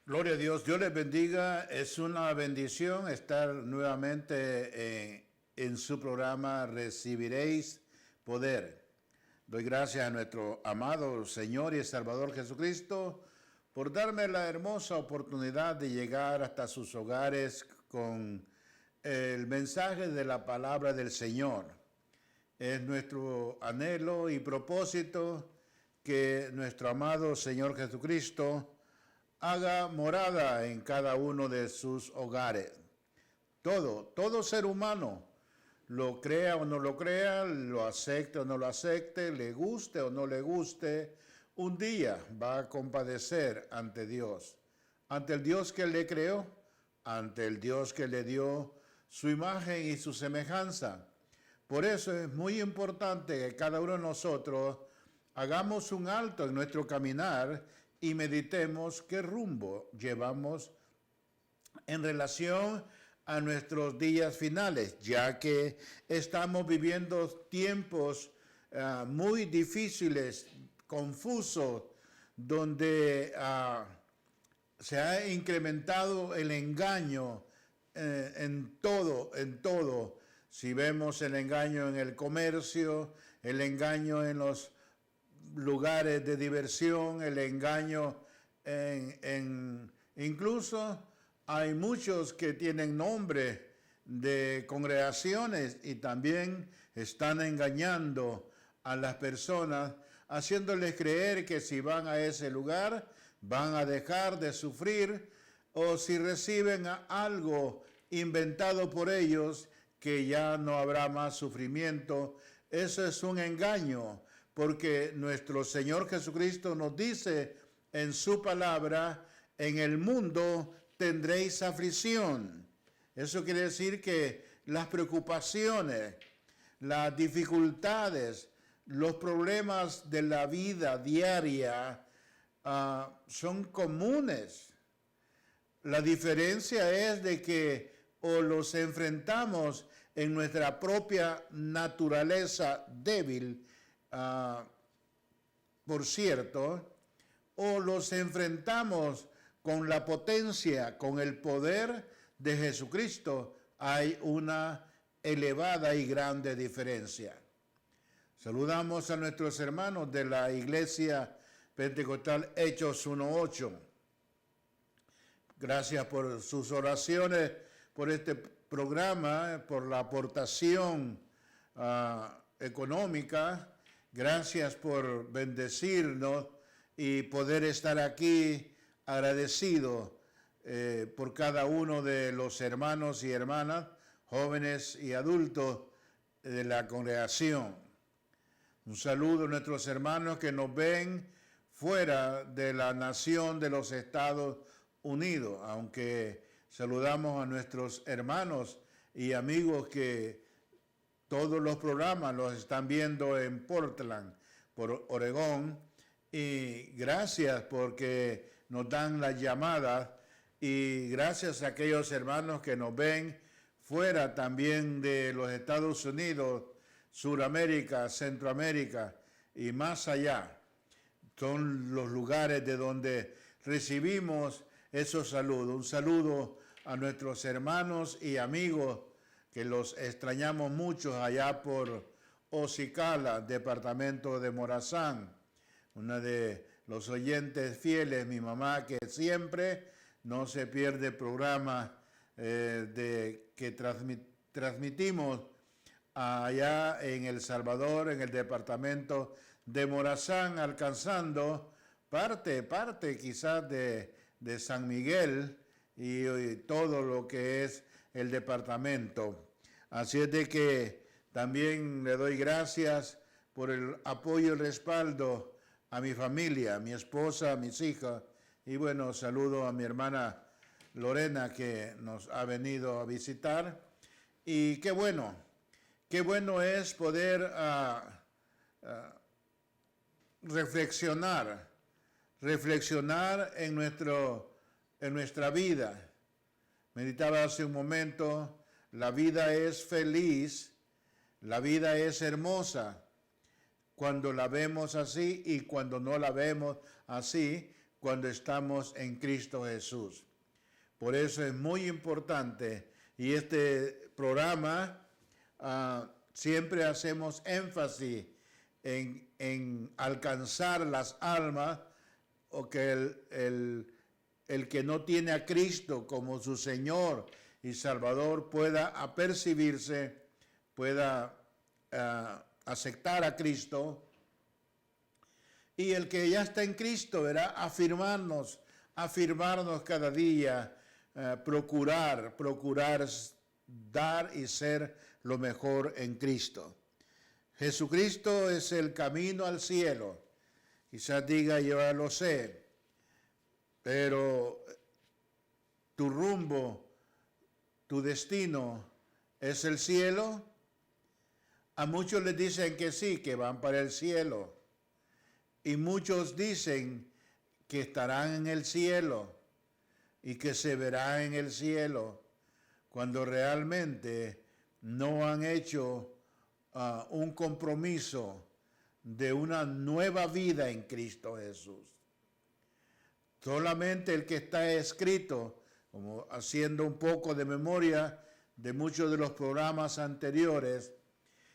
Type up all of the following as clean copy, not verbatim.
Gloria a Dios, Dios les bendiga. Es una bendición estar nuevamente en su programa Recibiréis Poder. Doy gracias a nuestro amado Señor y Salvador Jesucristo por darme la hermosa oportunidad de llegar hasta sus hogares con el mensaje de la palabra del Señor. Es nuestro anhelo y propósito que nuestro amado Señor Jesucristo haga morada en cada uno de sus hogares. Todo ser humano, lo crea o no lo crea, lo acepte o no lo acepte, le guste o no le guste, un día va a compadecer ante Dios. Ante el Dios que le creó, ante el Dios que le dio su imagen y su semejanza. Por eso es muy importante que cada uno de nosotros hagamos un alto en nuestro caminar y meditemos qué rumbo llevamos en relación a nuestros días finales, ya que estamos viviendo tiempos muy difíciles, confusos, donde se ha incrementado el engaño en todo. Si vemos el engaño en el comercio, el engaño en los lugares de diversión, el engaño incluso hay muchos que tienen nombre de congregaciones y también están engañando a las personas, haciéndoles creer que si van a ese lugar van a dejar de sufrir, o si reciben algo inventado por ellos que ya no habrá más sufrimiento. Eso es un engaño, porque nuestro Señor Jesucristo nos dice en su palabra: en el mundo tendréis aflicción. Eso quiere decir que las preocupaciones, las dificultades, los problemas de la vida diaria son comunes. La diferencia es de que o los enfrentamos en nuestra propia naturaleza débil, por cierto, o los enfrentamos con la potencia, con el poder de Jesucristo. Hay una elevada y grande diferencia. Saludamos a nuestros hermanos de la Iglesia Pentecostal Hechos 1:8. Gracias por sus oraciones, por este programa, por la aportación económica. Gracias por bendecirnos y poder estar aquí agradecido por cada uno de los hermanos y hermanas, jóvenes y adultos de la congregación. Un saludo a nuestros hermanos que nos ven fuera de la nación de los Estados Unidos, aunque saludamos a nuestros hermanos y amigos que todos los programas los están viendo en Portland, por Oregón, y gracias porque nos dan las llamadas, y gracias a aquellos hermanos que nos ven fuera también de los Estados Unidos, Suramérica, Centroamérica y más allá. Son los lugares de donde recibimos esos saludos. Un saludo a nuestros hermanos y amigos que los extrañamos mucho allá por Ocicala, departamento de Morazán. Una de los oyentes fieles, mi mamá, que siempre no se pierde programa que transmitimos allá en El Salvador, en el departamento de Morazán, alcanzando parte quizás de San Miguel y todo lo que es el departamento. Así es de que también le doy gracias por el apoyo y el respaldo a mi familia, a mi esposa, a mis hijas, y bueno, saludo a mi hermana Lorena que nos ha venido a visitar. Y qué bueno es poder reflexionar en nuestra vida. Meditaba hace un momento, la vida es feliz, la vida es hermosa cuando la vemos así, y cuando no la vemos así, cuando estamos en Cristo Jesús. Por eso es muy importante, y este programa siempre hacemos énfasis en alcanzar las almas, o que el que no tiene a Cristo como su Señor y Salvador pueda apercibirse, pueda aceptar a Cristo, y el que ya está en Cristo, ¿verdad? Afirmarnos cada día, procurar dar y ser lo mejor en Cristo. Jesucristo es el camino al cielo. Quizás diga, yo ya lo sé, pero tu rumbo, tu destino es el cielo. A muchos les dicen que sí, que van para el cielo. Y muchos dicen que estarán en el cielo y que se verán en el cielo, cuando realmente no han hecho un compromiso de una nueva vida en Cristo Jesús. Solamente el que está escrito, como haciendo un poco de memoria de muchos de los programas anteriores,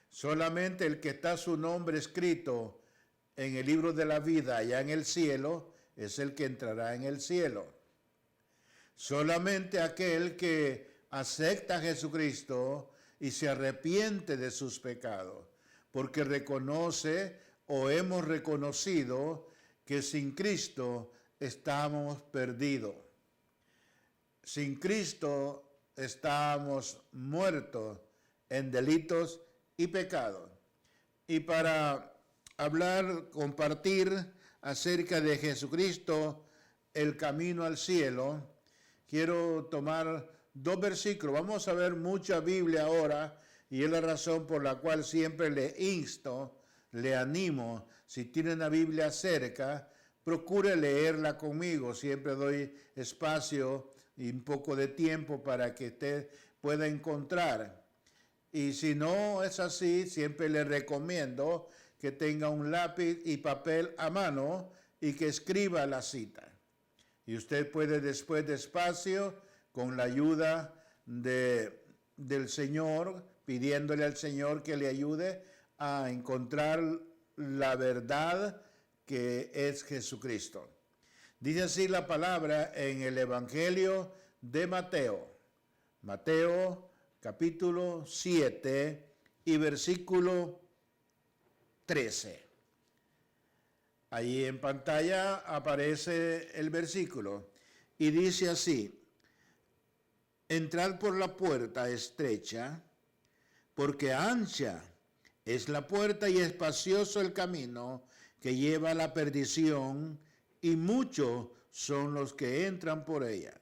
solamente el que está su nombre escrito en el libro de la vida allá en el cielo es el que entrará en el cielo. Solamente aquel que acepta a Jesucristo y se arrepiente de sus pecados, porque reconoce o hemos reconocido que sin Cristo estamos perdidos. Sin Cristo estamos muertos en delitos y pecados. Y para compartir acerca de Jesucristo, el camino al cielo, quiero tomar 2 versículos. Vamos a ver mucha Biblia ahora, y es la razón por la cual siempre le insto, le animo, si tiene una Biblia cerca, procure leerla conmigo. Siempre doy espacio y un poco de tiempo para que usted pueda encontrar. Y si no es así, siempre le recomiendo que tenga un lápiz y papel a mano y que escriba la cita. Y usted puede después despacio, con la ayuda del Señor, pidiéndole al Señor que le ayude a encontrar la verdad que es Jesucristo. Dice así la palabra en el Evangelio de Mateo. Mateo capítulo 7 y versículo 13. Allí en pantalla aparece el versículo y dice así: entrad por la puerta estrecha, porque ancha es la puerta y espacioso el camino que lleva a la perdición, y muchos son los que entran por ella.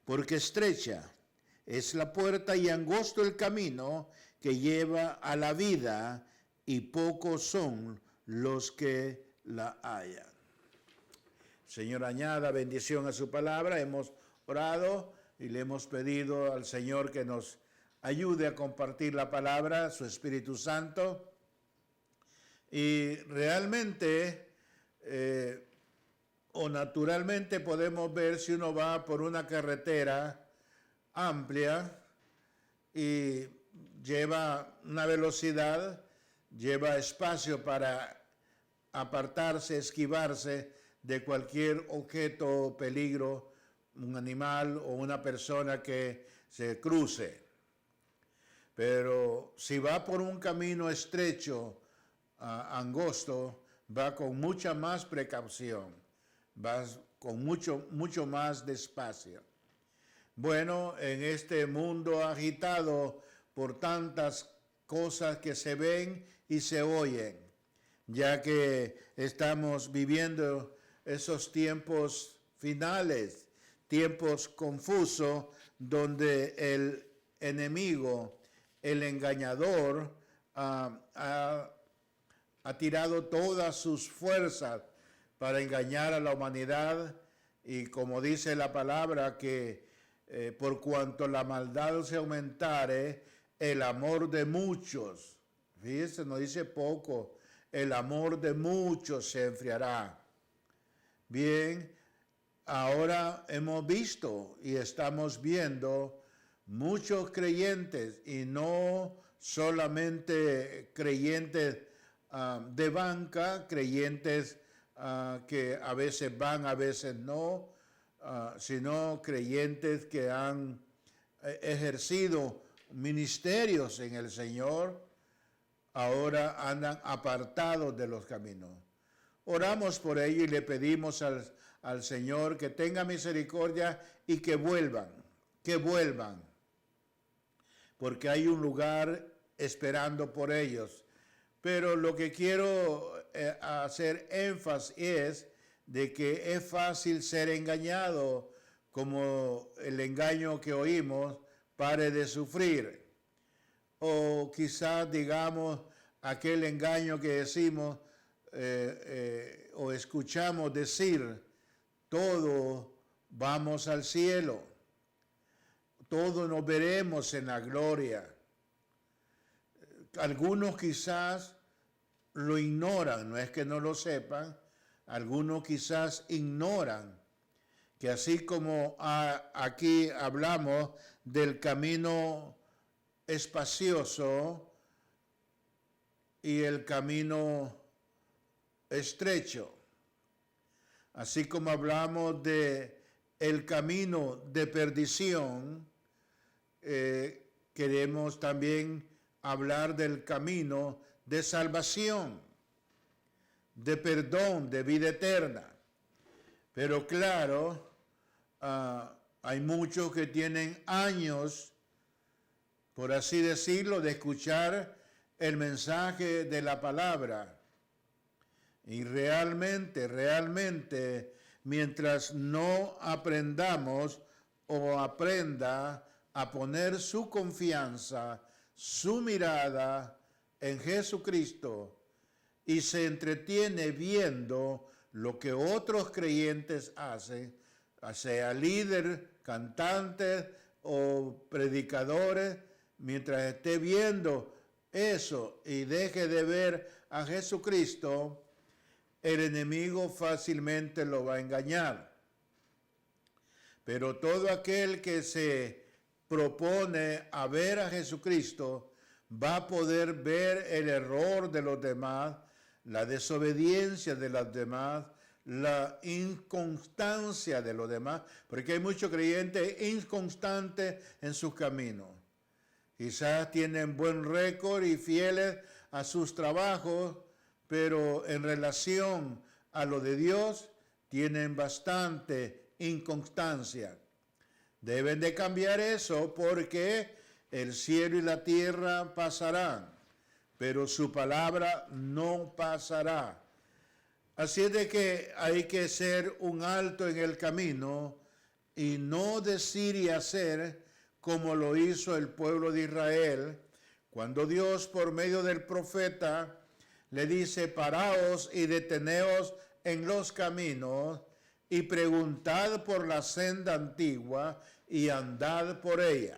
Porque estrecha es la puerta y angosto el camino que lleva a la vida, y pocos son los que la hallan. Señor, añada bendición a su palabra. Hemos orado y le hemos pedido al Señor que nos ayude a compartir la palabra, su Espíritu Santo. Y realmente o naturalmente podemos ver, si uno va por una carretera amplia y lleva una velocidad, lleva espacio para apartarse, esquivarse de cualquier objeto o peligro, un animal o una persona que se cruce. Pero si va por un camino estrecho, angosto, va con mucha más precaución, va con mucho más despacio. Bueno, en este mundo agitado por tantas cosas que se ven y se oyen, ya que estamos viviendo esos tiempos finales, tiempos confusos, donde el enemigo, el engañador, ha tirado todas sus fuerzas para engañar a la humanidad, y como dice la palabra, que por cuanto la maldad se aumentare, el amor de muchos, fíjese, no dice poco, el amor de muchos se enfriará. Bien, ahora hemos visto y estamos viendo muchos creyentes, y no solamente creyentes de banca, creyentes que a veces van, a veces no, sino creyentes que han ejercido ministerios en el Señor, ahora andan apartados de los caminos. Oramos por ello y le pedimos al Señor que tenga misericordia y que vuelvan, porque hay un lugar esperando por ellos. Pero lo que quiero hacer énfasis es de que es fácil ser engañado, como el engaño que oímos, pare de sufrir. O quizás digamos aquel engaño que decimos o escuchamos decir, todos vamos al cielo, todos nos veremos en la gloria. Algunos quizás lo ignoran, no es que no lo sepan, algunos quizás ignoran que así como aquí hablamos del camino espacioso y el camino estrecho, así como hablamos de el camino de perdición, queremos también hablar del camino de salvación, de perdón, de vida eterna. Pero claro, hay muchos que tienen años, por así decirlo, de escuchar el mensaje de la palabra. Y realmente, mientras no aprendamos o aprenda a poner su confianza, su mirada en Jesucristo, y se entretiene viendo lo que otros creyentes hacen, sea líder, cantantes o predicadores, mientras esté viendo eso y deje de ver a Jesucristo, el enemigo fácilmente lo va a engañar. Pero todo aquel que se propone a ver a Jesucristo va a poder ver el error de los demás, la desobediencia de los demás, la inconstancia de los demás, porque hay muchos creyentes inconstantes en sus caminos. Quizás tienen buen récord y fieles a sus trabajos, pero en relación a lo de Dios tienen bastante inconstancia. Deben de cambiar eso, porque el cielo y la tierra pasarán, pero su palabra no pasará. Así es de que hay que ser un alto en el camino y no decir y hacer como lo hizo el pueblo de Israel, cuando Dios por medio del profeta le dice: paraos y deteneos en los caminos y preguntad por la senda antigua y andad por ella.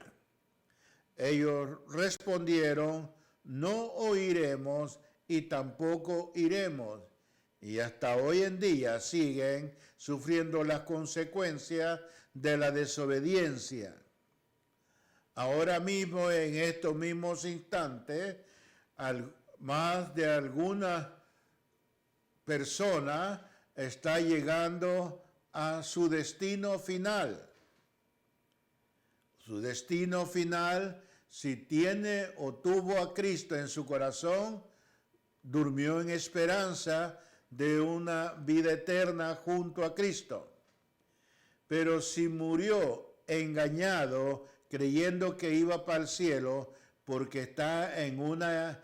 Ellos respondieron: no oiremos y tampoco iremos. Y hasta hoy en día siguen sufriendo las consecuencias de la desobediencia. Ahora mismo, en estos mismos instantes, más de alguna persona está llegando a su destino final. Su destino final, si tiene o tuvo a Cristo en su corazón, durmió en esperanza de una vida eterna junto a Cristo. Pero si murió engañado, creyendo que iba para el cielo, porque está en una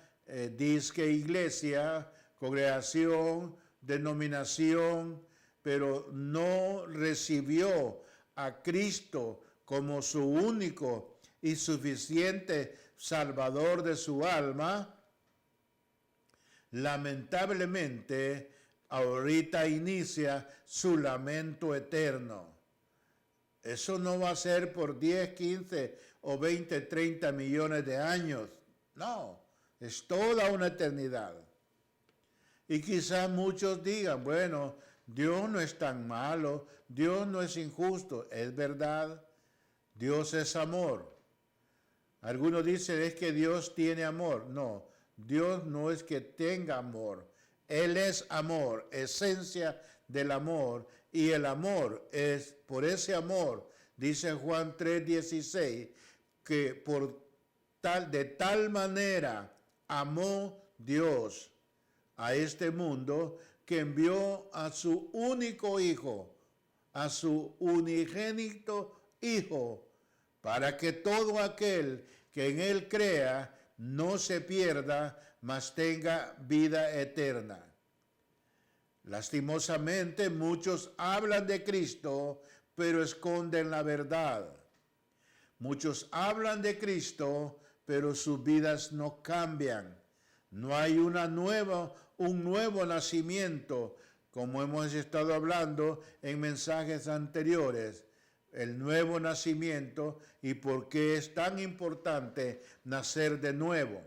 disque iglesia, congregación, denominación, pero no recibió a Cristo como su único y suficiente Salvador de su alma, lamentablemente ahorita inicia su lamento eterno. Eso no va a ser por 10, 15 o 20, 30 millones de años. No, es toda una eternidad. Y quizás muchos digan: bueno, Dios no es tan malo, Dios no es injusto. Es verdad, Dios es amor. Algunos dicen es que Dios tiene amor. No, Dios no es que tenga amor. Él es amor, esencia del amor. Y el amor es, por ese amor, dice Juan 3:16, que de tal manera amó Dios a este mundo que envió a su único hijo, a su unigénito hijo, para que todo aquel que en él crea no se pierda, mas tenga vida eterna. Lastimosamente, muchos hablan de Cristo, pero esconden la verdad. Muchos hablan de Cristo, pero sus vidas no cambian. No hay un nuevo nacimiento, como hemos estado hablando en mensajes anteriores. El nuevo nacimiento y por qué es tan importante nacer de nuevo.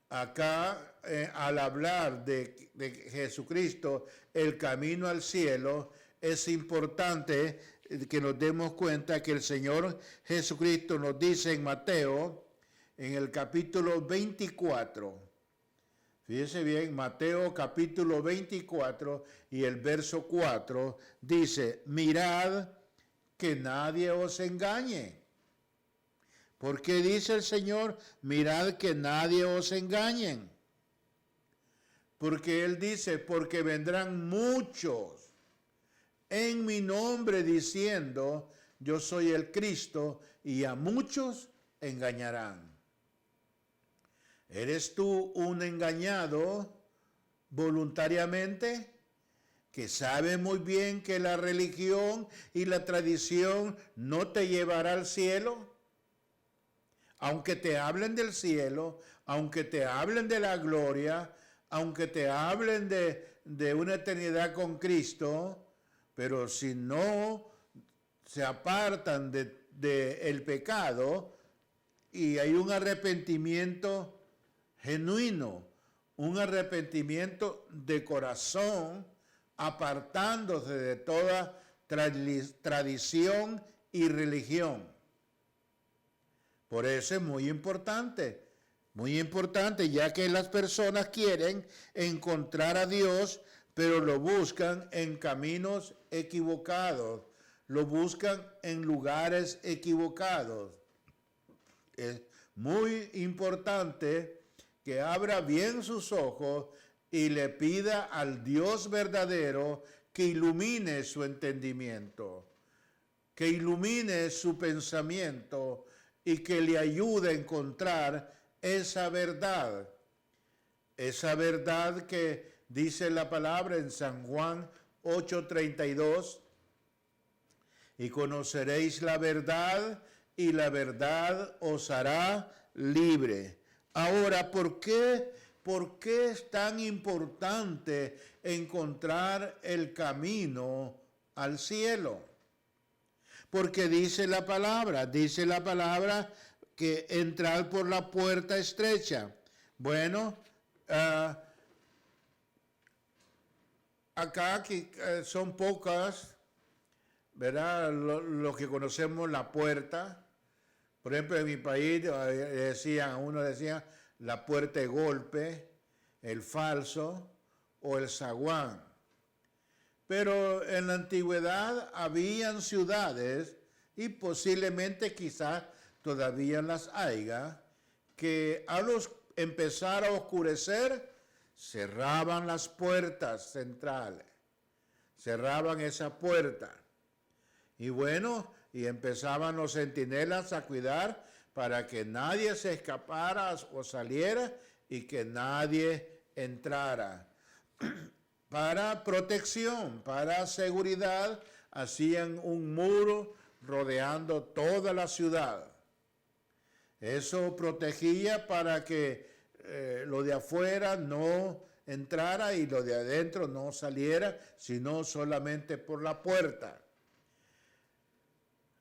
Acá, al hablar de Jesucristo, el camino al cielo, es importante que nos demos cuenta que el Señor Jesucristo nos dice en Mateo, en el capítulo 24, fíjese bien, Mateo capítulo 24 y el verso 4, dice, mirad que nadie os engañe. ¿Por qué dice el Señor, mirad que nadie os engañen? Porque Él dice, porque vendrán muchos en mi nombre diciendo, yo soy el Cristo, y a muchos engañarán. ¿Eres tú un engañado voluntariamente? Que sabe muy bien que la religión y la tradición no te llevará al cielo. Aunque te hablen del cielo, aunque te hablen de la gloria, aunque te hablen de una eternidad con Cristo, pero si no se apartan del pecado y hay un arrepentimiento genuino, un arrepentimiento de corazón, apartándose de toda tradición y religión. Por eso es muy importante, ya que las personas quieren encontrar a Dios, pero lo buscan en caminos equivocados, lo buscan en lugares equivocados. Es muy importante que abra bien sus ojos y le pida al Dios verdadero que ilumine su entendimiento, que ilumine su pensamiento y que le ayude a encontrar esa verdad que dice la palabra en San Juan 8:32, y conoceréis la verdad y la verdad os hará libre. Ahora, ¿por qué es tan importante encontrar el camino al cielo? Porque dice la palabra que entrar por la puerta estrecha. Bueno, acá son pocas, ¿verdad? Lo que conocemos la puerta. Por ejemplo, en mi país uno decía la puerta de golpe, el falso o el zaguán. Pero en la antigüedad habían ciudades, y posiblemente quizás todavía las haya, que al empezar a oscurecer, cerraban las puertas centrales, cerraban esa puerta. Y bueno, y empezaban los centinelas a cuidar para que nadie se escapara o saliera y que nadie entrara. Para protección, para seguridad, hacían un muro rodeando toda la ciudad. Eso protegía para que lo de afuera no entrara y lo de adentro no saliera, sino solamente por la puerta.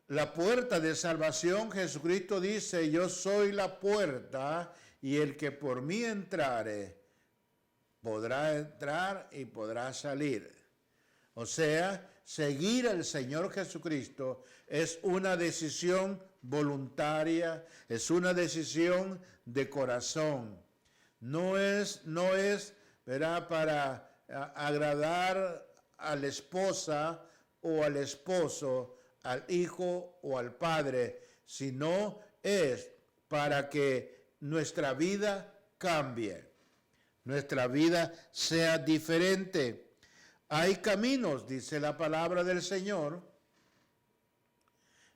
La puerta de salvación, Jesucristo dice, yo soy la puerta y el que por mí entrare, podrá entrar y podrá salir. O sea, seguir al Señor Jesucristo es una decisión voluntaria, es una decisión de corazón. No es, ¿verdad?, para agradar a la esposa o al esposo, al hijo o al padre, sino es para que nuestra vida cambie, nuestra vida sea diferente. Hay caminos, dice la palabra del Señor,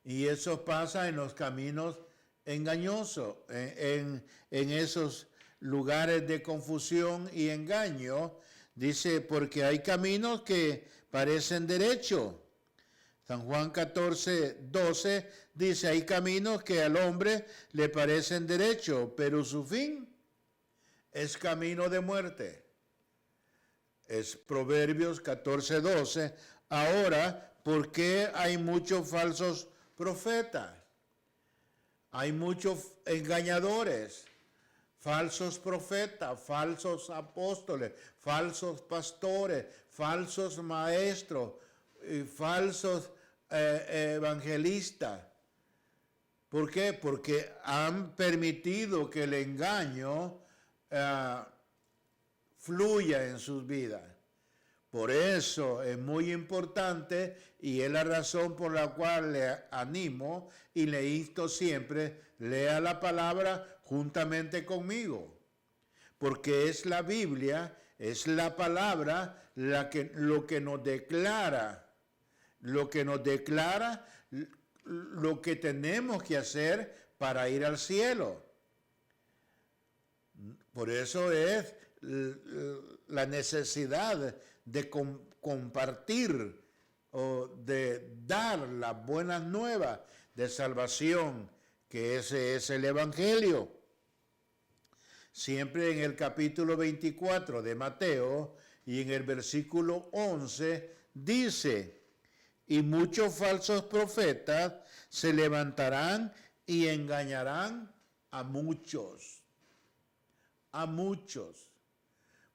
y eso pasa en los caminos engañosos, en esos lugares de confusión y engaño. Dice, porque hay caminos que parecen derecho. San Juan 14:12 dice, hay caminos que al hombre le parecen derecho, pero su fin es camino de muerte. Es Proverbios 14:12. Ahora, ¿por qué hay muchos falsos profetas? Hay muchos engañadores, falsos profetas, falsos apóstoles, falsos pastores, falsos maestros, falsos evangelistas. ¿Por qué? Porque han permitido que el engaño fluya en sus vidas. Por eso es muy importante y es la razón por la cual le animo y le insto siempre, lea la palabra juntamente conmigo. Porque es la Biblia, es la palabra lo que nos declara, lo que tenemos que hacer para ir al cielo. Por eso es la necesidad de compartir o de dar las buenas nuevas de salvación, que ese es el Evangelio. Siempre en el capítulo 24 de Mateo y en el versículo 11 dice, y muchos falsos profetas se levantarán y engañarán a muchos. A muchos.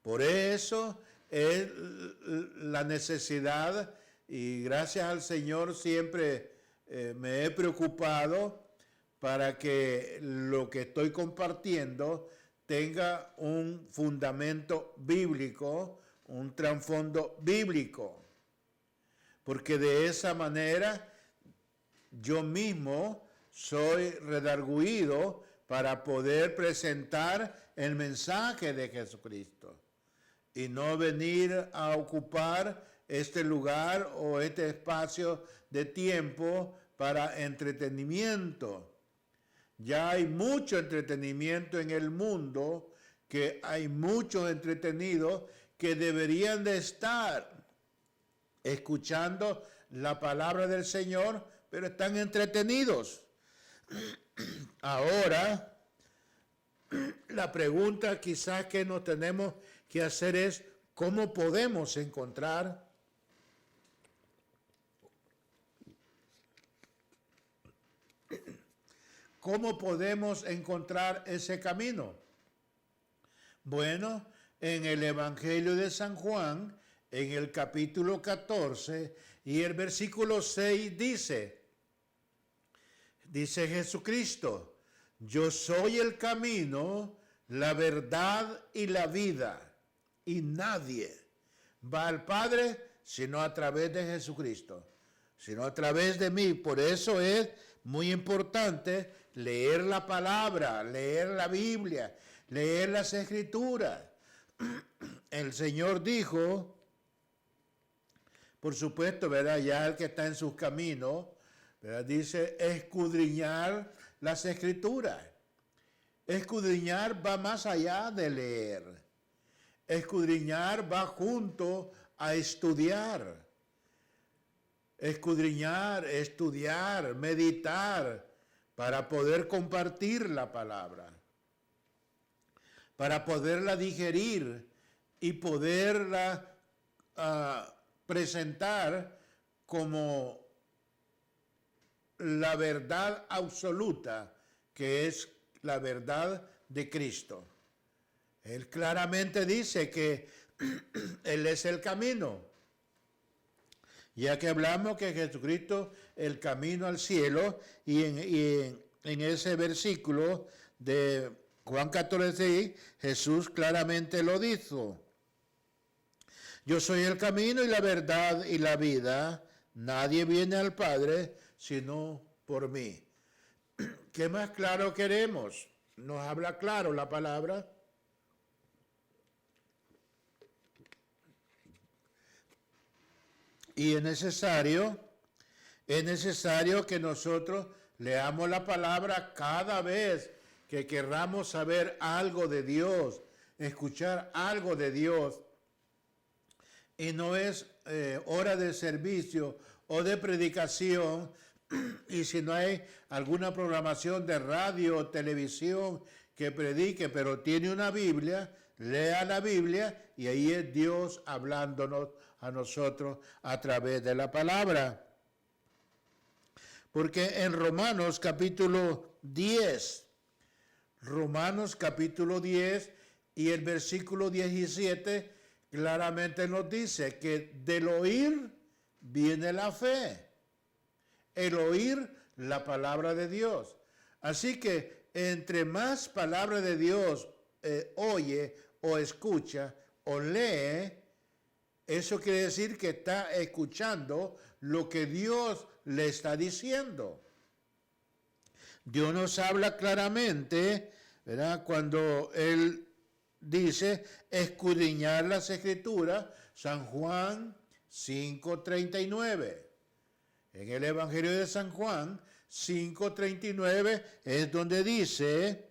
Por eso es la necesidad, y gracias al Señor siempre me he preocupado para que lo que estoy compartiendo tenga un fundamento bíblico, un trasfondo bíblico. Porque de esa manera yo mismo soy redarguido para poder presentar el mensaje de Jesucristo y no venir a ocupar este lugar o este espacio de tiempo para entretenimiento. Ya hay mucho entretenimiento en el mundo, que hay muchos entretenidos que deberían de estar escuchando la palabra del Señor, pero están entretenidos. Ahora, la pregunta quizás que nos tenemos que hacer es, ¿cómo podemos encontrar ese camino? Bueno, en el Evangelio de San Juan, en el capítulo 14 y el versículo 6 dice Jesucristo, yo soy el camino, la verdad y la vida, y nadie va al Padre sino a través de Jesucristo, sino a través de mí. Por eso es muy importante leer la palabra, leer la Biblia, leer las Escrituras. El Señor dijo, por supuesto, ¿verdad? Ya el que está en sus caminos, ¿verdad? Dice escudriñar las Escrituras. Escudriñar va más allá de leer. Escudriñar va junto a estudiar. Escudriñar, estudiar, meditar, para poder compartir la palabra, para poderla digerir y poderla presentar como la verdad absoluta, que es la verdad de Cristo. Él claramente dice que Él es el camino, Ya que hablamos que Jesucristo el camino al cielo, y en ese versículo de Juan 14, Jesús claramente lo dijo. Yo soy el camino y la verdad y la vida. Nadie viene al Padre sino por mí. ¿Qué más claro queremos? Nos habla claro la palabra. Y es necesario que nosotros leamos la palabra cada vez que querramos saber algo de Dios, escuchar algo de Dios. Y no es hora de servicio o de predicación, y si no hay alguna programación de radio o televisión que predique, pero tiene una Biblia, lea la Biblia, y ahí es Dios hablándonos a nosotros a través de la palabra. Porque en Romanos capítulo 10 y el versículo 17 claramente nos dice que del oír viene la fe. El oír la palabra de Dios. Así que entre más palabra de Dios oye o escucha o lee, eso quiere decir que está escuchando lo que Dios le está diciendo. Dios nos habla claramente, ¿verdad? Cuando Él dice escudriñar las Escrituras, San Juan 5:39. En el Evangelio de San Juan 5:39 es donde dice,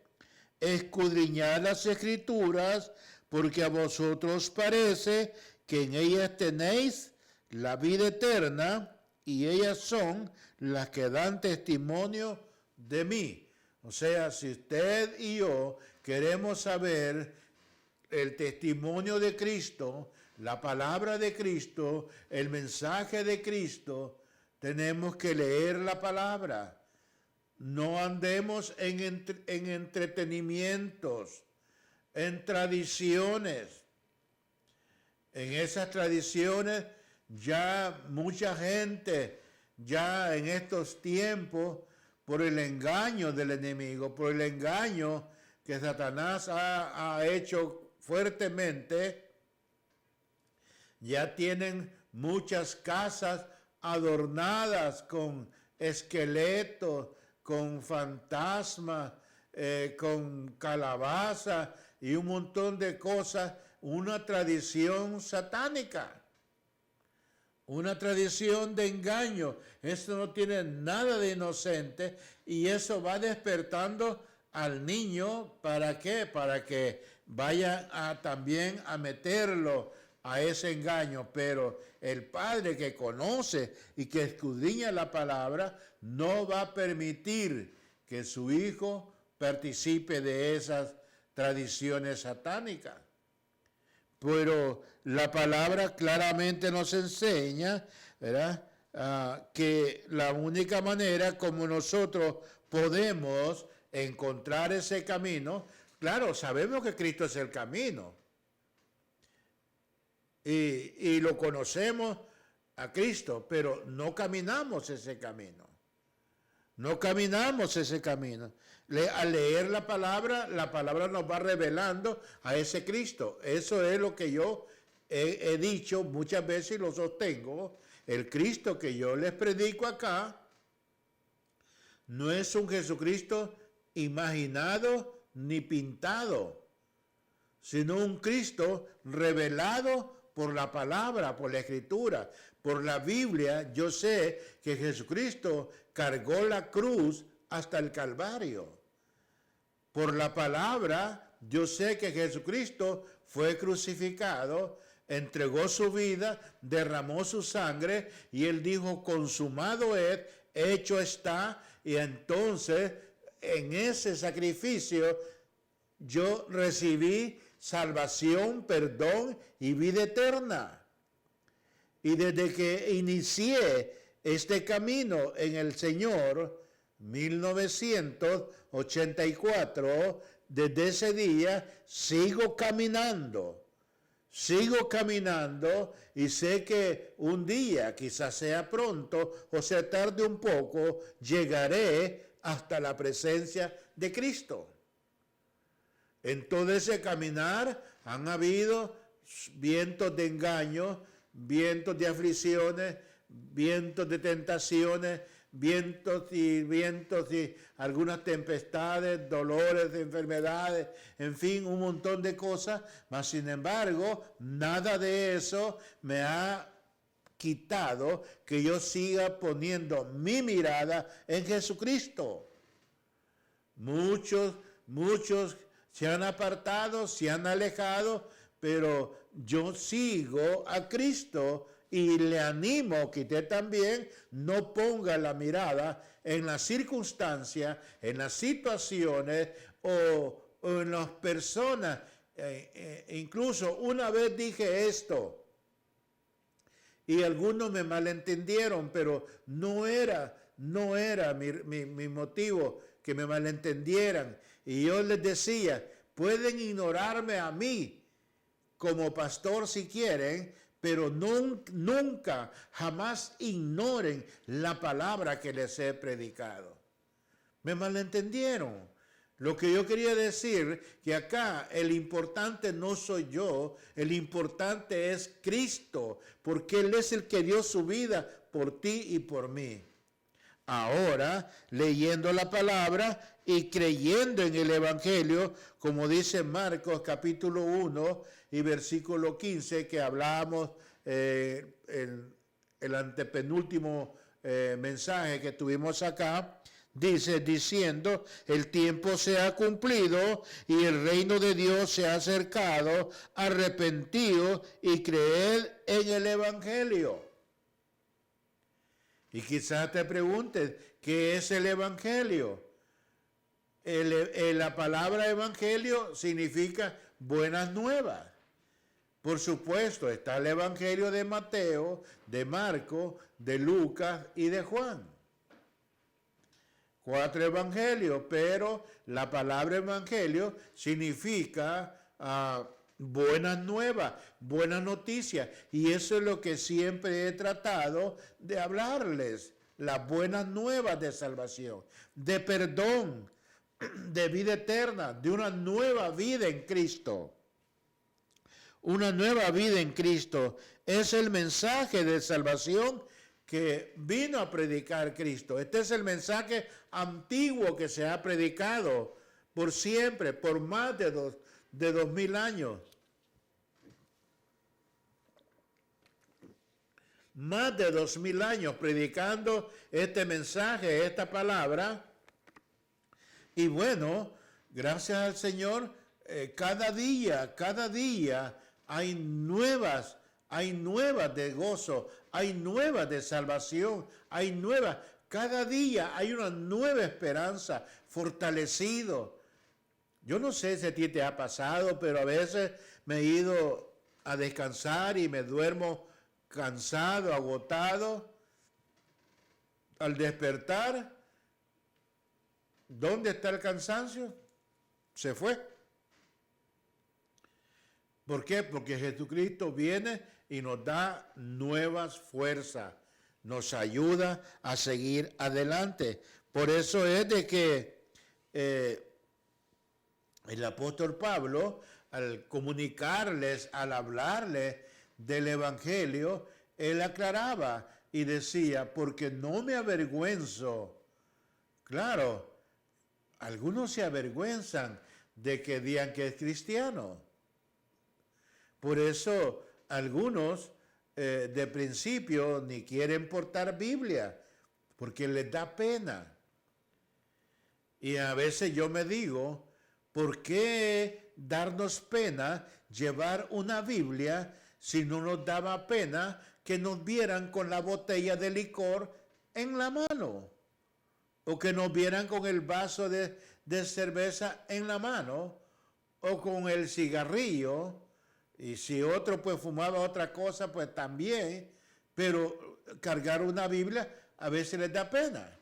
escudriñad las Escrituras, porque a vosotros parece que en ellas tenéis la vida eterna, y ellas son las que dan testimonio de mí. O sea, si usted y yo queremos saber el testimonio de Cristo, la palabra de Cristo, el mensaje de Cristo, tenemos que leer la palabra. No andemos en entretenimientos, en tradiciones. En esas tradiciones ya mucha gente, ya en estos tiempos, por el engaño del enemigo, por el engaño que Satanás ha hecho fuertemente, ya tienen muchas casas adornadas con esqueletos, con fantasmas, con calabaza y un montón de cosas, una tradición satánica, una tradición de engaño. Esto no tiene nada de inocente, y eso va despertando al niño. ¿Para qué? Para que vaya también a meterlo a ese engaño. Pero el padre que conoce y que escudriña la palabra no va a permitir que su hijo participe de esas tradiciones satánicas. Pero la palabra claramente nos enseña, ¿verdad?, que la única manera como nosotros podemos encontrar ese camino, claro, sabemos que Cristo es el camino, y lo conocemos a Cristo, pero no caminamos ese camino. No caminamos ese camino. Al leer la palabra nos va revelando a ese Cristo. Eso es lo que yo he dicho muchas veces y lo sostengo. El Cristo que yo les predico acá no es un Jesucristo imaginado ni pintado, sino un Cristo revelado por la palabra, por la Escritura, por la Biblia. Yo sé que Jesucristo cargó la cruz hasta el Calvario. Por la palabra, yo sé que Jesucristo fue crucificado, entregó su vida, derramó su sangre, y Él dijo, consumado es, hecho está. Y entonces, en ese sacrificio, yo recibí salvación, perdón y vida eterna. Y desde que inicié este camino en el Señor, 1984, desde ese día sigo caminando. sigo caminando y sé que un día, quizás sea pronto o sea tarde un poco, llegaré hasta la presencia de Cristo. En todo ese caminar han habido vientos de engaño, vientos de aflicciones, vientos de tentaciones, vientos y algunas tempestades, dolores, enfermedades, en fin, un montón de cosas, mas sin embargo, nada de eso me ha quitado que yo siga poniendo mi mirada en Jesucristo. Muchos se han apartado, se han alejado, pero yo sigo a Cristo y le animo que usted también no ponga la mirada en las circunstancias, en las situaciones o en las personas. Incluso una vez dije esto y algunos me malentendieron, pero no era mi motivo que me malentendieran. Y yo les decía, pueden ignorarme a mí como pastor si quieren, pero nunca, jamás ignoren la palabra que les he predicado. Me malentendieron. Lo que yo quería decir, que acá el importante no soy yo, el importante es Cristo, porque Él es el que dio su vida por ti y por mí. Ahora, leyendo la palabra y creyendo en el Evangelio, como dice Marcos capítulo 1 y versículo 15, que hablábamos en el antepenúltimo mensaje que tuvimos acá, dice, diciendo, el tiempo se ha cumplido y el reino de Dios se ha acercado, arrepentido y creed en el Evangelio. Y quizás te preguntes, ¿qué es el Evangelio? La palabra Evangelio significa buenas nuevas. Por supuesto, está el Evangelio de Mateo, de Marcos, de Lucas y de Juan. 4 evangelios, pero la palabra Evangelio significa buenas nuevas, buenas noticias. Y eso es lo que siempre he tratado de hablarles. Las buenas nuevas de salvación, de perdón, de vida eterna, de una nueva vida en Cristo. Una nueva vida en Cristo es el mensaje de salvación que vino a predicar Cristo. Este es el mensaje antiguo que se ha predicado por siempre, por más de 2000 años. Más de 2000 años predicando este mensaje, esta palabra. Y bueno, gracias al Señor, cada día hay nuevas de gozo, hay nuevas de salvación, hay nuevas. Cada día hay una nueva esperanza, fortalecido. Yo no sé si a ti te ha pasado, pero a veces me he ido a descansar y me duermo cansado, agotado. Al despertar, ¿dónde está el cansancio? Se fue. ¿Por qué? Porque Jesucristo viene y nos da nuevas fuerzas, nos ayuda a seguir adelante. Por eso es de que el apóstol Pablo, al comunicarles, al hablarles del Evangelio, él aclaraba y decía, porque no me avergüenzo. Claro, algunos se avergüenzan de que digan que es cristiano. Por eso algunos de principio ni quieren portar Biblia, porque les da pena. Y a veces yo me digo, ¿por qué darnos pena llevar una Biblia si no nos daba pena que nos vieran con la botella de licor en la mano? O que nos vieran con el vaso de cerveza en la mano, o con el cigarrillo. Y si otro pues fumaba otra cosa, pues también, pero cargar una Biblia a veces les da pena.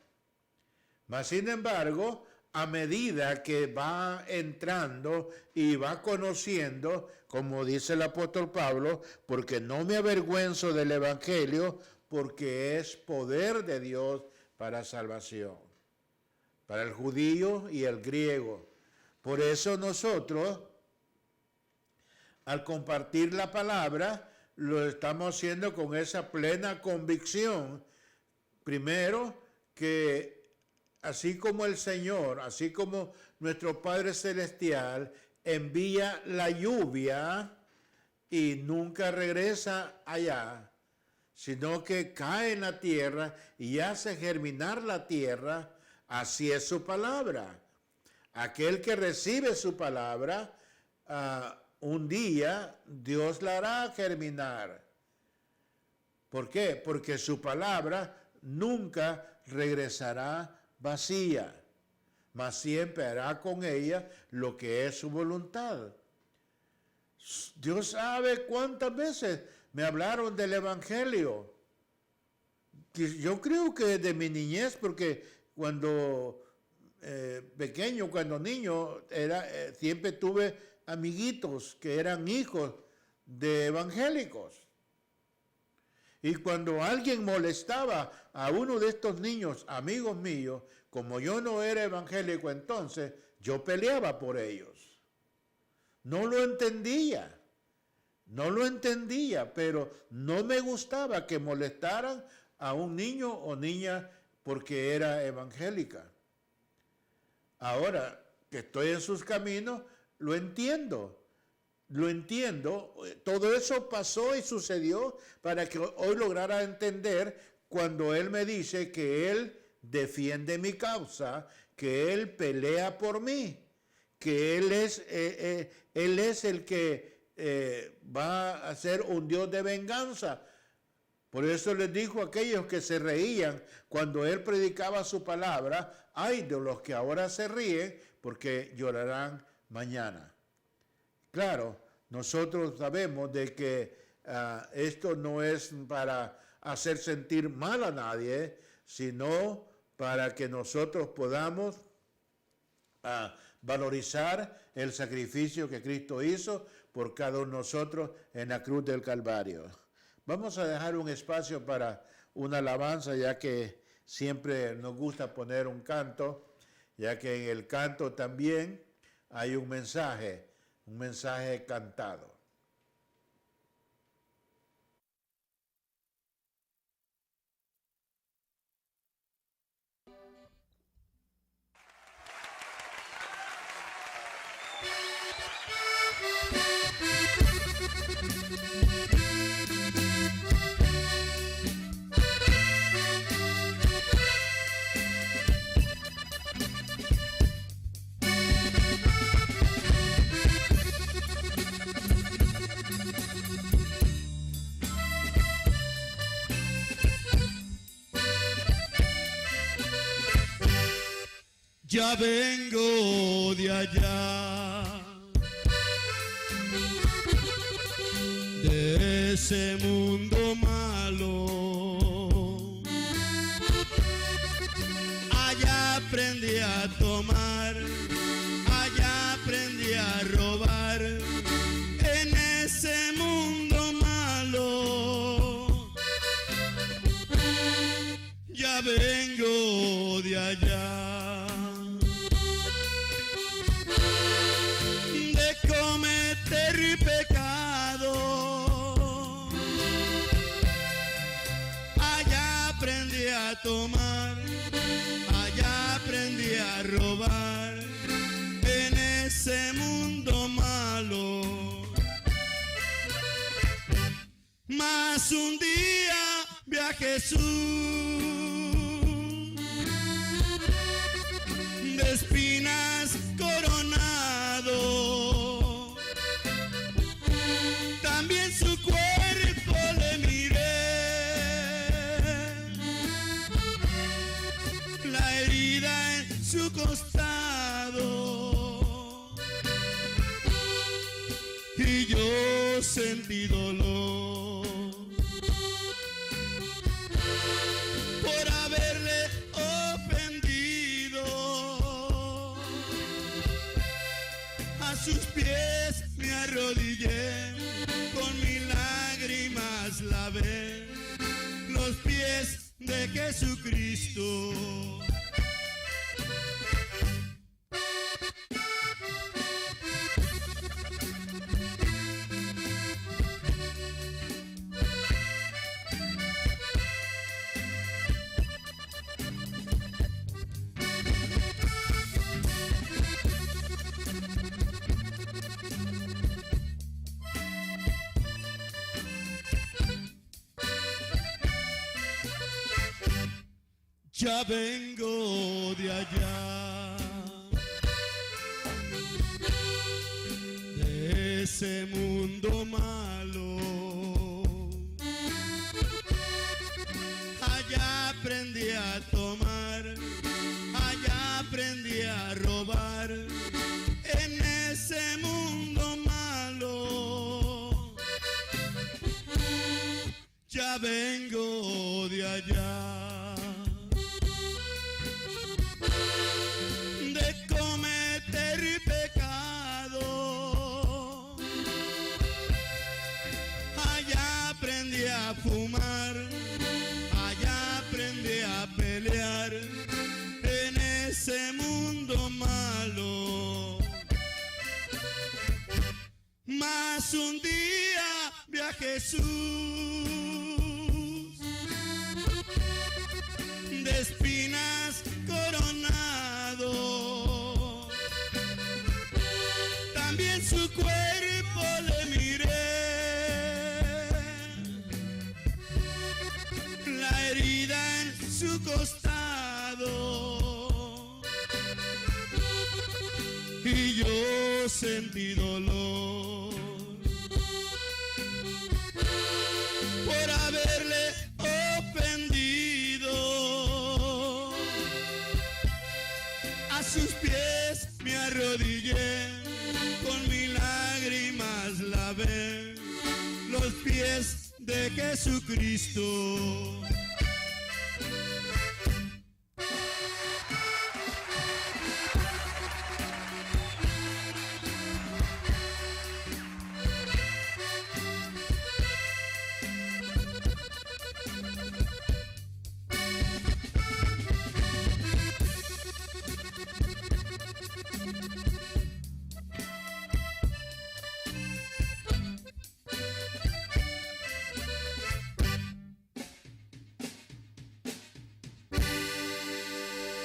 Mas sin embargo, a medida que va entrando y va conociendo, como dice el apóstol Pablo, porque no me avergüenzo del evangelio, porque es poder de Dios para salvación, para el judío y el griego. Por eso nosotros, al compartir la palabra, lo estamos haciendo con esa plena convicción. Primero, que así como el Señor, así como nuestro Padre Celestial envía la lluvia y nunca regresa allá, sino que cae en la tierra y hace germinar la tierra, así es su palabra. Aquel que recibe su palabra, un día Dios la hará germinar. ¿Por qué? Porque su palabra nunca regresará vacía, mas siempre hará con ella lo que es su voluntad. Dios sabe cuántas veces me hablaron del evangelio. Yo creo que desde mi niñez, porque cuando pequeño, cuando niño, siempre tuve amiguitos que eran hijos de evangélicos. Y cuando alguien molestaba a uno de estos niños, amigos míos, como yo no era evangélico entonces, yo peleaba por ellos. No lo entendía, pero no me gustaba que molestaran a un niño o niña porque era evangélica. Ahora que estoy en sus caminos, lo entiendo. Todo eso pasó y sucedió para que hoy lograra entender cuando Él me dice que Él defiende mi causa, que Él pelea por mí, que Él es el que va a ser un Dios de venganza. Por eso les dijo a aquellos que se reían cuando Él predicaba su palabra, ay de los que ahora se ríen, porque llorarán mañana. Claro, nosotros sabemos de que esto no es para hacer sentir mal a nadie, sino para que nosotros podamos valorizar el sacrificio que Cristo hizo por cada uno de nosotros en la cruz del Calvario. Vamos a dejar un espacio para una alabanza, ya que siempre nos gusta poner un canto, ya que en el canto también hay un mensaje cantado. Ya vengo de allá, de ese mundo malo. Allá aprendí a tomar, allá aprendí a robar, en ese mundo malo. Ya vengo de allá, pecado. Allá aprendí a tomar, allá aprendí a robar, en ese mundo malo. Mas un día vi a Jesús de espinas coronado. También su cuerpo le miré, la herida en su costado, y yo sentí dolor por haberle ofendido. de Jesucristo. Ya vengo de allá, de ese mundo malo. Allá aprendí a tomar, allá aprendí a robar, en ese mundo malo. Ya vengo de allá, a fumar, allá aprendí a pelear, en ese mundo malo. Mas un día vi a Jesús, de espinas coronado, también su cuerpo le miré, herida en su costado, y yo sentí dolor por haberle ofendido. A sus pies me arrodillé, con mis lágrimas lavé los pies de Jesucristo.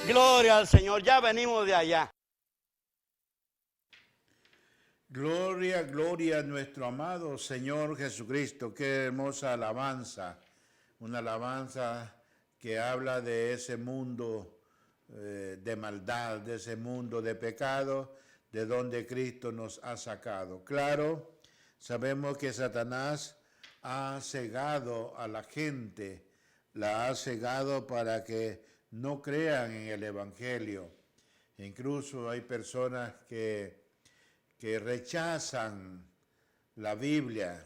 Gloria al Señor, ya venimos de allá. Gloria, gloria a nuestro amado Señor Jesucristo. Qué hermosa alabanza. Una alabanza que habla de ese mundo de maldad, de ese mundo de pecado, de donde Cristo nos ha sacado. Claro, sabemos que Satanás ha cegado a la gente, la ha cegado para que no crean en el Evangelio. Incluso hay personas que rechazan la Biblia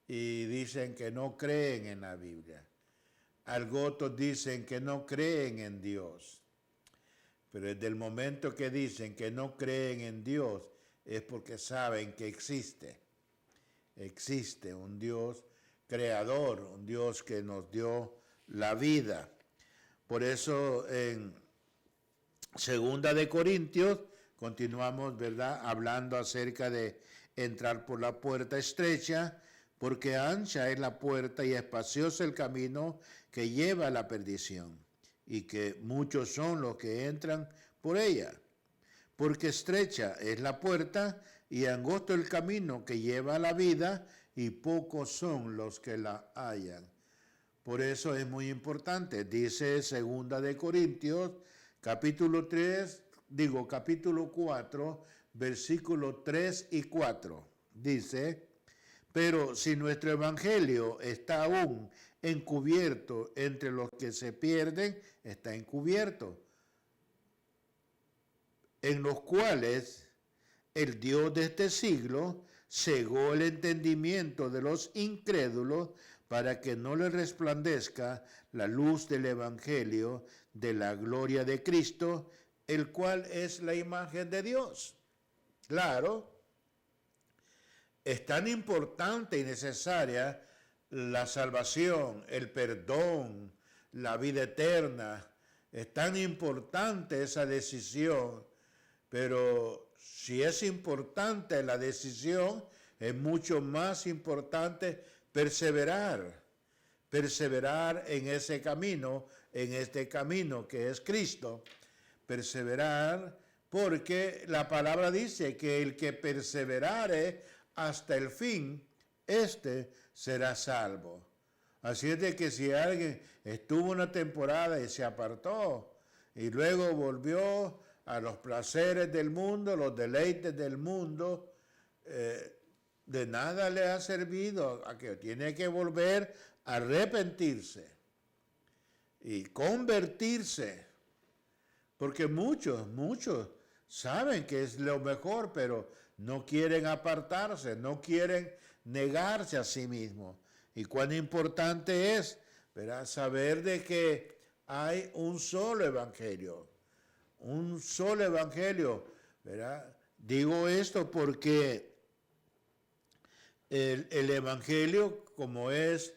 y dicen que no creen en la Biblia. Algunos dicen que no creen en Dios. Pero desde el momento que dicen que no creen en Dios es porque saben que existe un Dios creador, un Dios que nos dio la vida. Por eso en 2 de Corintios continuamos, ¿verdad?, hablando acerca de entrar por la puerta estrecha, porque ancha es la puerta y espacioso el camino que lleva a la perdición, y que muchos son los que entran por ella. Porque estrecha es la puerta y angosto el camino que lleva a la vida, y pocos son los que la hallan. Por eso es muy importante, dice 2 de Corintios, capítulo 4, versículos 3 y 4. Dice: pero si nuestro evangelio está aún encubierto entre los que se pierden, está encubierto, en los cuales el Dios de este siglo cegó el entendimiento de los incrédulos para que no les resplandezca la luz del evangelio de la gloria de Cristo, el cual es la imagen de Dios. Claro, es tan importante y necesaria la salvación, el perdón, la vida eterna. Es tan importante esa decisión, pero si es importante la decisión, es mucho más importante perseverar en ese camino, en este camino que es Cristo. Perseverar porque la palabra dice que el que perseverare hasta el fin, este será salvo. Así es de que si alguien estuvo una temporada y se apartó y luego volvió a los placeres del mundo, los deleites del mundo, de nada le ha servido, a que tiene que volver a arrepentirse y convertirse, porque muchos saben que es lo mejor, pero no quieren apartarse, no quieren negarse a sí mismos. Y cuán importante es, ¿verdad?, saber de que hay un solo evangelio, ¿verdad? Digo esto porque el evangelio, como es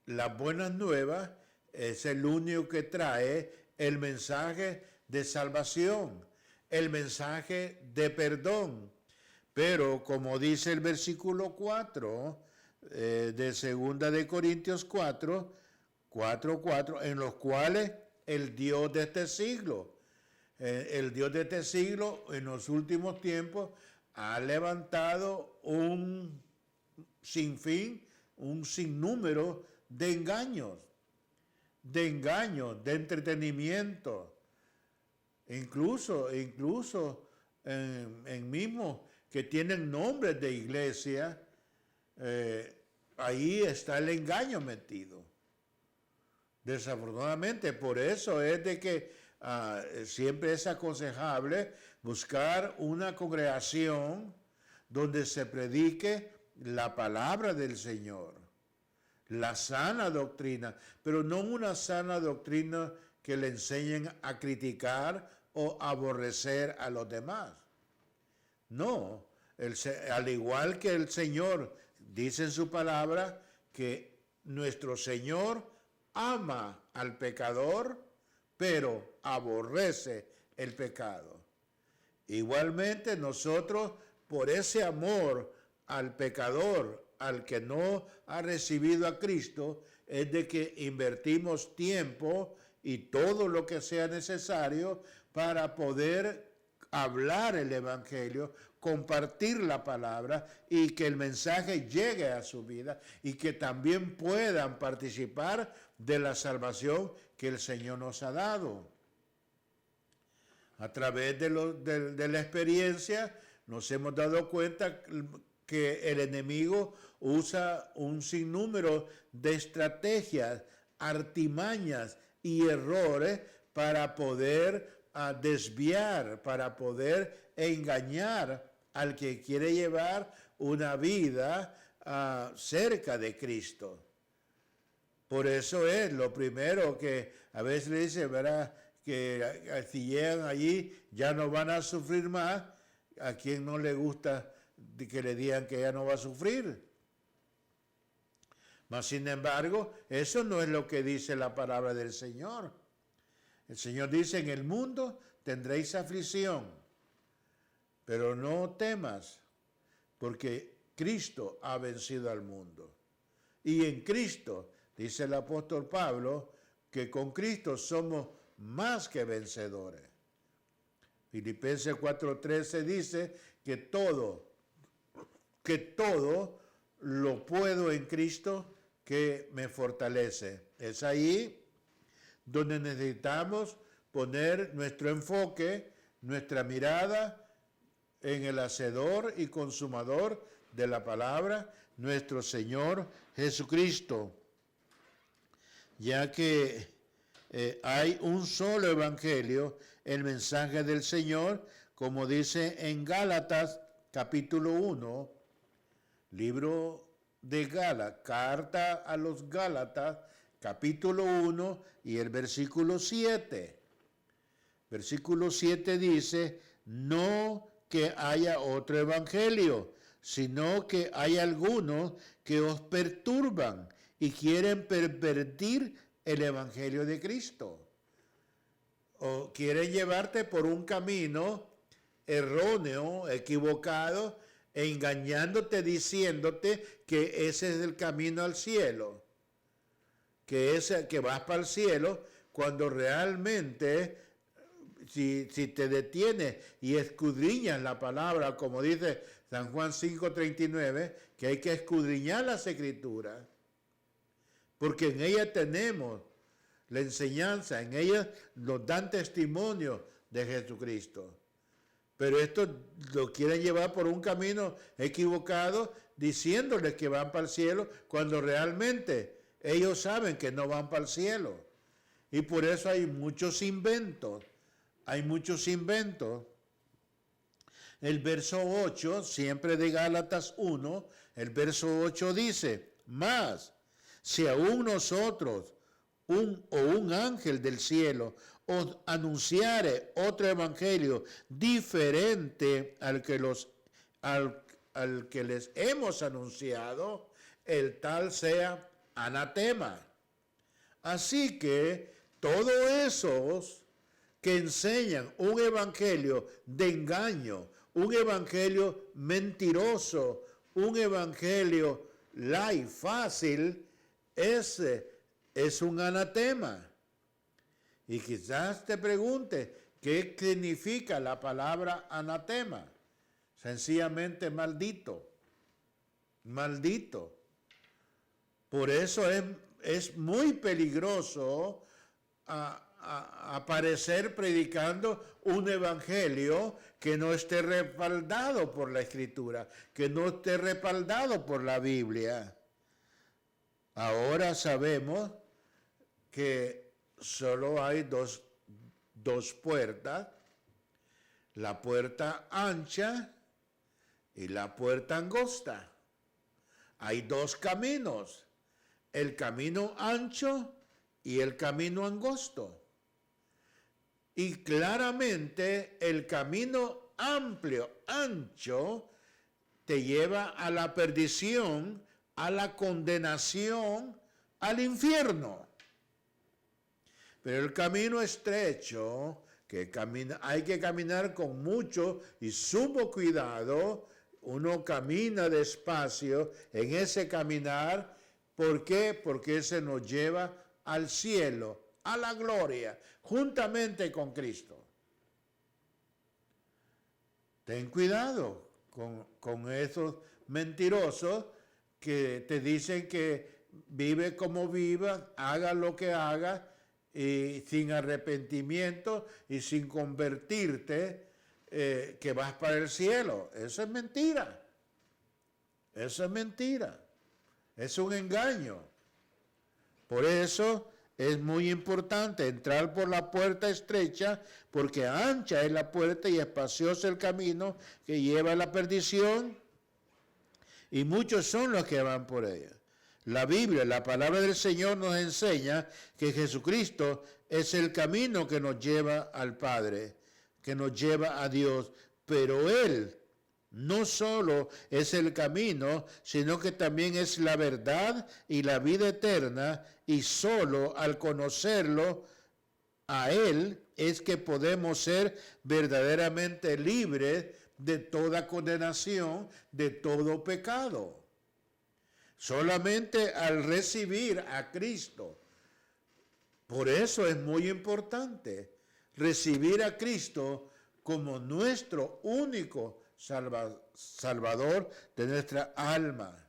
las buenas nuevas, es el único que trae el mensaje de salvación, el mensaje de perdón. Pero como dice el versículo 4 de 2 de Corintios 4, en los cuales el Dios de este siglo, en los últimos tiempos ha levantado un sinnúmero de engaños, de entretenimiento, incluso en mismos que tienen nombres de iglesia, ahí está el engaño metido. Desafortunadamente, por eso es de que siempre es aconsejable buscar una congregación donde se predique la palabra del Señor, la sana doctrina, pero no una sana doctrina que le enseñen a criticar o aborrecer a los demás. No, al igual que el Señor dice en su palabra que nuestro Señor ama al pecador, pero aborrece el pecado. Igualmente nosotros, por ese amor al pecador, al que no ha recibido a Cristo, es de que invertimos tiempo y todo lo que sea necesario para poder hablar el evangelio, compartir la palabra y que el mensaje llegue a su vida y que también puedan participar de la salvación que el Señor nos ha dado. A través de la experiencia nos hemos dado cuenta que el enemigo usa un sinnúmero de estrategias, artimañas y errores para poder desviar, para poder engañar al que quiere llevar una vida cerca de Cristo. Por eso es lo primero que a veces le dice, ¿verdad?, que si llegan allí ya no van a sufrir más. ¿A quien no le gusta que le digan que ya no va a sufrir? Mas sin embargo, eso no es lo que dice la palabra del Señor. El Señor dice, en el mundo tendréis aflicción, pero no temas, porque Cristo ha vencido al mundo. Y en Cristo, dice el apóstol Pablo, que con Cristo somos más que vencedores. Filipenses 4:13 dice que todo lo puedo en Cristo que me fortalece. Es ahí donde necesitamos poner nuestro enfoque, nuestra mirada en el hacedor y consumador de la palabra, nuestro Señor Jesucristo, ya que hay un solo evangelio, el mensaje del Señor, como dice en Gálatas capítulo 1, libro de Gálatas, carta a los Gálatas, capítulo 1 y el versículo 7. Versículo 7 dice, no que haya otro evangelio, sino que hay algunos que os perturban y quieren pervertir el evangelio de Cristo. O quieren llevarte por un camino erróneo, equivocado, engañándote, diciéndote que ese es el camino al cielo, que vas para el cielo, cuando realmente, si te detienes y escudriñas la palabra, como dice San Juan 5:39, que hay que escudriñar las Escrituras, porque en ellas tenemos la enseñanza, en ellas nos dan testimonio de Jesucristo. Pero estos lo quieren llevar por un camino equivocado, diciéndoles que van para el cielo, cuando realmente ellos saben que no van para el cielo. Y por eso hay muchos inventos. Hay muchos inventos. El verso 8, siempre de Gálatas 1, el verso 8 dice: mas, si aún nosotros, un ángel del cielo, os anunciare otro evangelio diferente al que les hemos anunciado, el tal sea anatema. Así que todos esos que enseñan un evangelio de engaño, un evangelio mentiroso, un evangelio light, fácil, ese es un anatema. Y quizás te pregunte, ¿qué significa la palabra anatema? Sencillamente maldito. Maldito. Por eso es muy peligroso aparecer predicando un evangelio que no esté respaldado por la Escritura, que no esté respaldado por la Biblia. Ahora sabemos que solo hay dos puertas, la puerta ancha y la puerta angosta. Hay dos caminos, el camino ancho y el camino angosto. Y claramente el camino amplio, ancho, te lleva a la perdición, a la condenación, al infierno. Pero el camino estrecho, hay que caminar con mucho y sumo cuidado. Uno camina despacio en ese caminar. ¿Por qué? Porque ese nos lleva al cielo, a la gloria, juntamente con Cristo. Ten cuidado con esos mentirosos que te dicen que vive como viva, haga lo que haga, y sin arrepentimiento y sin convertirte, que vas para el cielo. Eso es mentira. Eso es mentira. Es un engaño. Por eso es muy importante entrar por la puerta estrecha, porque ancha es la puerta y espacioso el camino que lleva a la perdición, y muchos son los que van por ella. La Biblia, la palabra del Señor, nos enseña que Jesucristo es el camino que nos lleva al Padre, que nos lleva a Dios. Pero Él no solo es el camino, sino que también es la verdad y la vida eterna, y solo al conocerlo a Él es que podemos ser verdaderamente libres de toda condenación, de todo pecado. Solamente al recibir a Cristo. Por eso es muy importante recibir a Cristo como nuestro único Salvador de nuestra alma.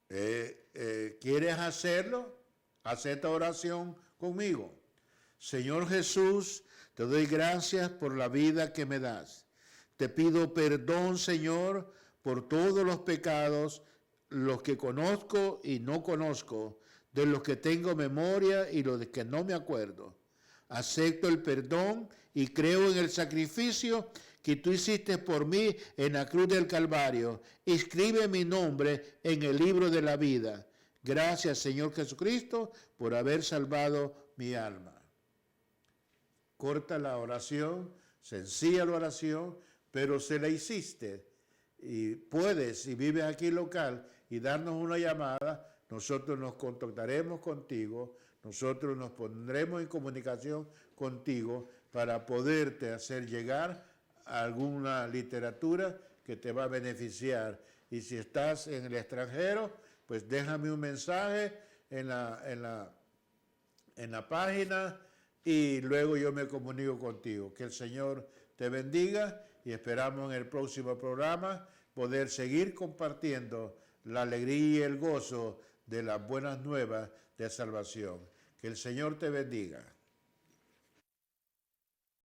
¿Quieres hacerlo? Haz esta oración conmigo. Señor Jesús, te doy gracias por la vida que me das. Te pido perdón, Señor, por todos los pecados, los que conozco y no conozco, de los que tengo memoria y los de que no me acuerdo. Acepto el perdón y creo en el sacrificio que tú hiciste por mí en la cruz del Calvario. Escribe mi nombre en el libro de la vida. Gracias, Señor Jesucristo, por haber salvado mi alma. Corta la oración, sencilla la oración, pero se la hiciste. Y puedes, si vives aquí local, y darnos una llamada. Nosotros nos contactaremos contigo, nosotros nos pondremos en comunicación contigo para poderte hacer llegar alguna literatura que te va a beneficiar. Y si estás en el extranjero, pues déjame un mensaje en la página y luego yo me comunico contigo. Que el Señor te bendiga y esperamos en el próximo programa poder seguir compartiendo la alegría y el gozo de las buenas nuevas de salvación. Que el Señor te bendiga.